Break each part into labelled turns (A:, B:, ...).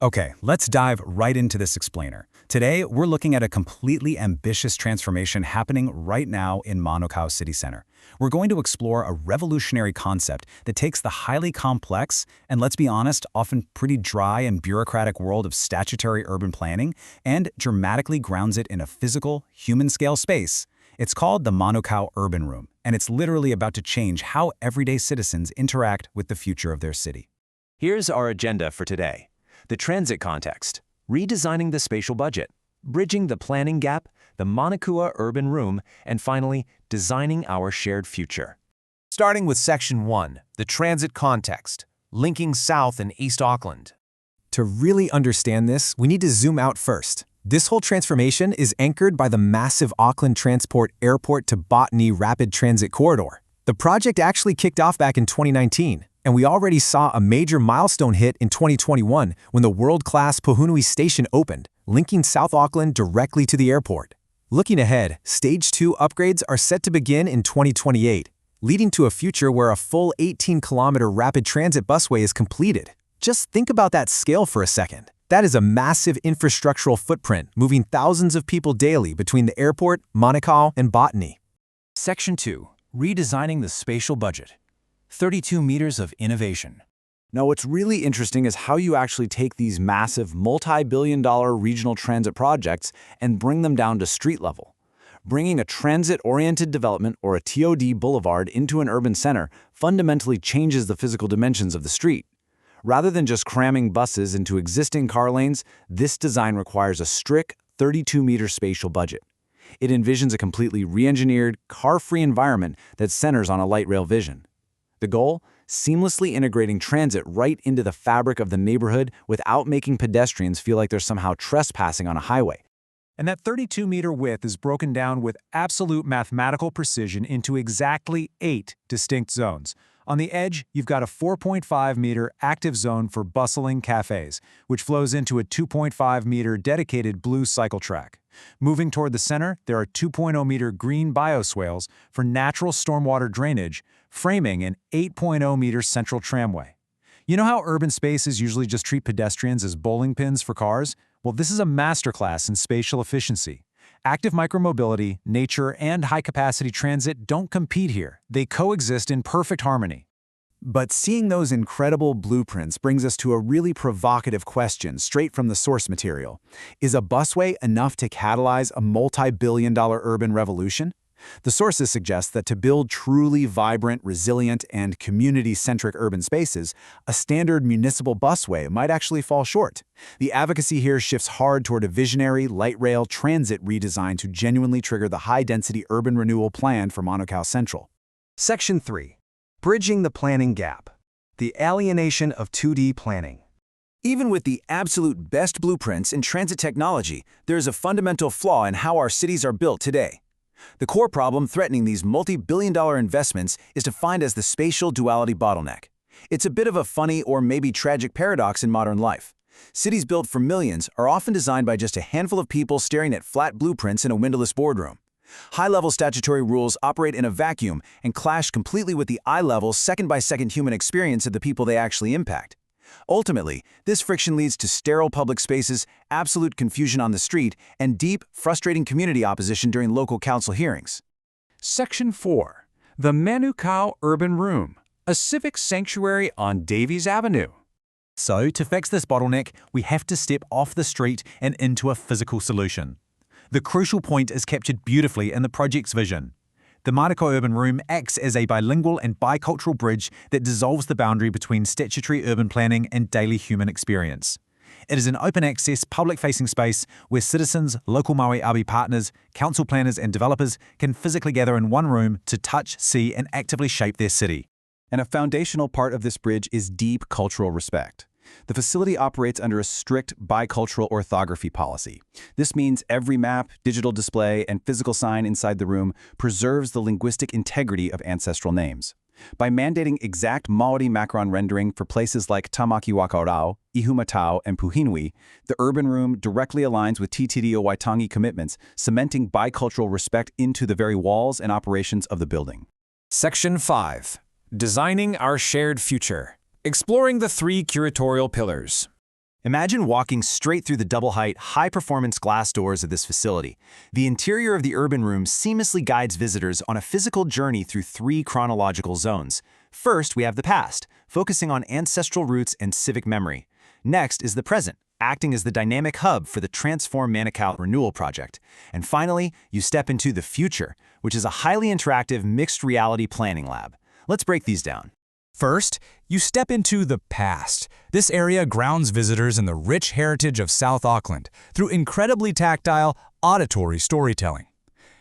A: Okay, let's dive right into this explainer. Today, we're looking at a completely ambitious transformation happening right now in Manukau City Centre. We're going to explore a revolutionary concept that takes the highly complex and, let's be honest, often pretty dry and bureaucratic world of statutory urban planning and dramatically grounds it in a physical, human-scale space. It's called the Manukau Urban Room, and it's literally about to change how everyday citizens interact with the future of their city.
B: Here's our agenda for today. The transit context, redesigning the spatial budget, bridging the planning gap, the Manukau Urban Room, and finally, designing our shared future.
C: Starting with Section 1, the transit context, linking South and East Auckland.
D: To really understand this, we need to zoom out first. This whole transformation is anchored by the massive Auckland Transport Airport to Botany Rapid Transit Corridor. The project actually kicked off back in 2019. And we already saw a major milestone hit in 2021 when the world-class Pohunui Station opened, linking South Auckland directly to the airport. Looking ahead, Stage 2 upgrades are set to begin in 2028, leading to a future where a full 18-kilometer rapid transit busway is completed. Just think about that scale for a second. That is a massive infrastructural footprint, moving thousands of people daily between the airport, Manukau, and Botany.
E: Section 2. Redesigning the spatial budget. 32 meters of innovation.
F: Now, what's really interesting is how you actually take these massive multi-billion-dollar regional transit projects and bring them down to street level. Bringing a transit-oriented development or a TOD boulevard into an urban center fundamentally changes the physical dimensions of the street. Rather than just cramming buses into existing car lanes, this design requires a strict 32-meter spatial budget. It envisions a completely re-engineered, car-free environment that centers on a light rail vision. The goal? Seamlessly integrating transit right into the fabric of the neighborhood without making pedestrians feel like they're somehow trespassing on a highway.
G: And that 32-meter width is broken down with absolute mathematical precision into exactly 8 distinct zones. On the edge, you've got a 4.5-meter active zone for bustling cafes, which flows into a 2.5-meter dedicated blue cycle track. Moving toward the center, there are 2.0-meter green bioswales for natural stormwater drainage, framing an 8.0-meter central tramway. You know how urban spaces usually just treat pedestrians as bowling pins for cars? Well, this is a masterclass in spatial efficiency. Active micromobility, nature, and high-capacity transit don't compete here. They coexist in perfect harmony.
A: But seeing those incredible blueprints brings us to a really provocative question straight from the source material. Is a busway enough to catalyze a multi-billion-dollar urban revolution? The sources suggest that to build truly vibrant, resilient, and community-centric urban spaces, a standard municipal busway might actually fall short. The advocacy here shifts hard toward a visionary, light rail transit redesign to genuinely trigger the high-density urban renewal plan for Manukau Central.
D: Section 3. Bridging the planning gap. The alienation of 2D planning.
F: Even with the absolute best blueprints in transit technology, there is a fundamental flaw in how our cities are built today. The core problem threatening these multi-billion-dollar investments is defined as the spatial duality bottleneck. It's a bit of a funny or maybe tragic paradox in modern life. Cities built for millions are often designed by just a handful of people staring at flat blueprints in a windowless boardroom. High-level statutory rules operate in a vacuum and clash completely with the eye-level, second-by-second human experience of the people they actually impact. Ultimately, this friction leads to sterile public spaces, absolute confusion on the street, and deep, frustrating community opposition during local council hearings.
G: Section 4. The Manukau Urban Room, a civic sanctuary on Davies Avenue.
E: So, to fix this bottleneck, we have to step off the street and into a physical solution. The crucial point is captured beautifully in the project's vision. The Manukau Urban Room acts as a bilingual and bicultural bridge that dissolves the boundary between statutory urban planning and daily human experience. It is an open-access, public-facing space where citizens, local Maui Abi partners, council planners and developers can physically gather in one room to touch, see and actively shape their city.
H: And a foundational part of this bridge is deep cultural respect. The facility operates under a strict bicultural orthography policy. This means every map, digital display, and physical sign inside the room preserves the linguistic integrity of ancestral names. By mandating exact Maori Macron rendering for places like Tamaki Wakarau, Ihumatau, and Puhinui, the urban room directly aligns with TTDO Waitangi commitments, cementing bicultural respect into the very walls and operations of the building.
C: Section 5. Designing our shared future. Exploring the 3 curatorial pillars.
F: Imagine walking straight through the double-height, high-performance glass doors of this facility. The interior of the urban room seamlessly guides visitors on a physical journey through 3 chronological zones. First, we have the past, focusing on ancestral roots and civic memory. Next is the present, acting as the dynamic hub for the Transform Manukau Renewal Project. And finally, you step into the future, which is a highly interactive mixed reality planning lab. Let's break these down.
G: First, you step into the past. This area grounds visitors in the rich heritage of South Auckland through incredibly tactile, auditory storytelling.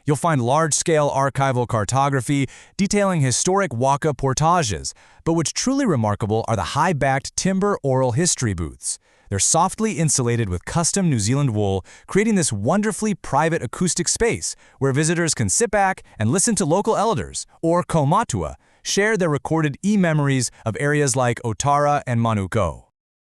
G: You'll find large-scale archival cartography detailing historic waka portages, but what's truly remarkable are the high-backed timber oral history booths. They're softly insulated with custom New Zealand wool, creating this wonderfully private acoustic space where visitors can sit back and listen to local elders, or kaumatua, share their recorded e-memories of areas like Otara and Manukau.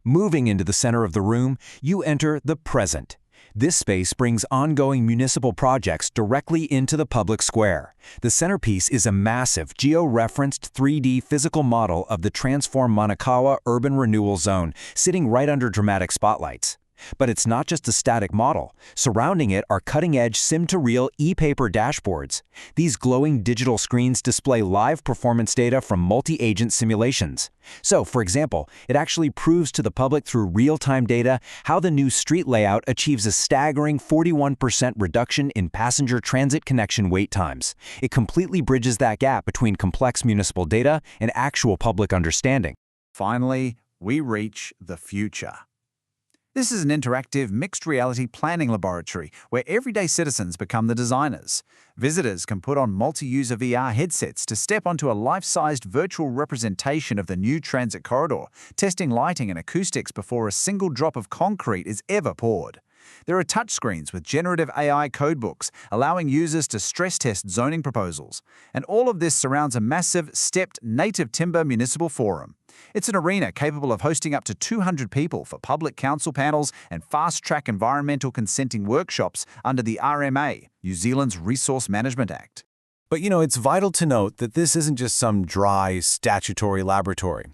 F: Moving into the center of the room, you enter the present. This space brings ongoing municipal projects directly into the public square. The centerpiece is a massive, geo-referenced 3D physical model of the Transform Manukau Urban Renewal Zone, sitting right under dramatic spotlights. But it's not just a static model. Surrounding it are cutting-edge sim-to-real e-paper dashboards. These glowing digital screens display live performance data from multi-agent simulations. So, for example, it actually proves to the public through real-time data how the new street layout achieves a staggering 41% reduction in passenger transit connection wait times. It completely bridges that gap between complex municipal data and actual public understanding.
A: Finally, we reach the future. This is an interactive mixed reality planning laboratory where everyday citizens become the designers. Visitors can put on multi-user VR headsets to step onto a life-sized virtual representation of the new transit corridor, testing lighting and acoustics before a single drop of concrete is ever poured. There are touchscreens with generative AI codebooks, allowing users to stress-test zoning proposals. And all of this surrounds a massive, stepped, native timber municipal forum. It's an arena capable of hosting up to 200 people for public council panels and fast-track environmental consenting workshops under the RMA, New Zealand's Resource Management Act.
H: But it's vital to note that this isn't just some dry, statutory laboratory.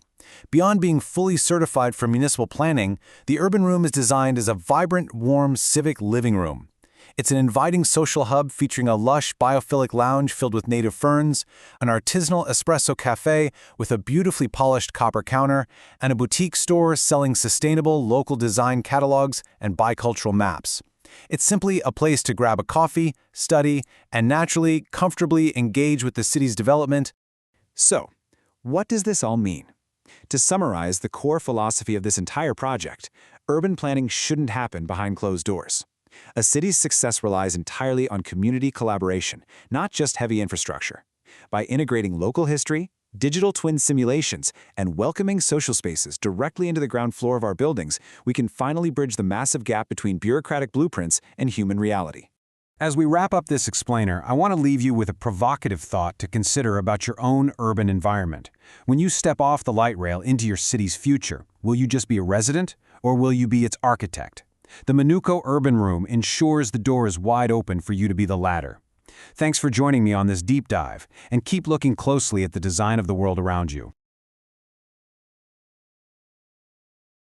H: Beyond being fully certified for municipal planning, the urban room is designed as a vibrant, warm civic living room. It's an inviting social hub featuring a lush biophilic lounge filled with native ferns, an artisanal espresso cafe with a beautifully polished copper counter, and a boutique store selling sustainable local design catalogs and bicultural maps. It's simply a place to grab a coffee, study, and naturally, comfortably engage with the city's development.
G: So, what does this all mean? To summarize the core philosophy of this entire project, urban planning shouldn't happen behind closed doors. A city's success relies entirely on community collaboration, not just heavy infrastructure. By integrating local history, digital twin simulations, and welcoming social spaces directly into the ground floor of our buildings, we can finally bridge the massive gap between bureaucratic blueprints and human reality. As we wrap up this explainer, I want to leave you with a provocative thought to consider about your own urban environment. When you step off the light rail into your city's future, will you just be a resident, or will you be its architect? The Manukau Urban Room ensures the door is wide open for you to be the latter. Thanks for joining me on this deep dive, and keep looking closely at the design of the world around you.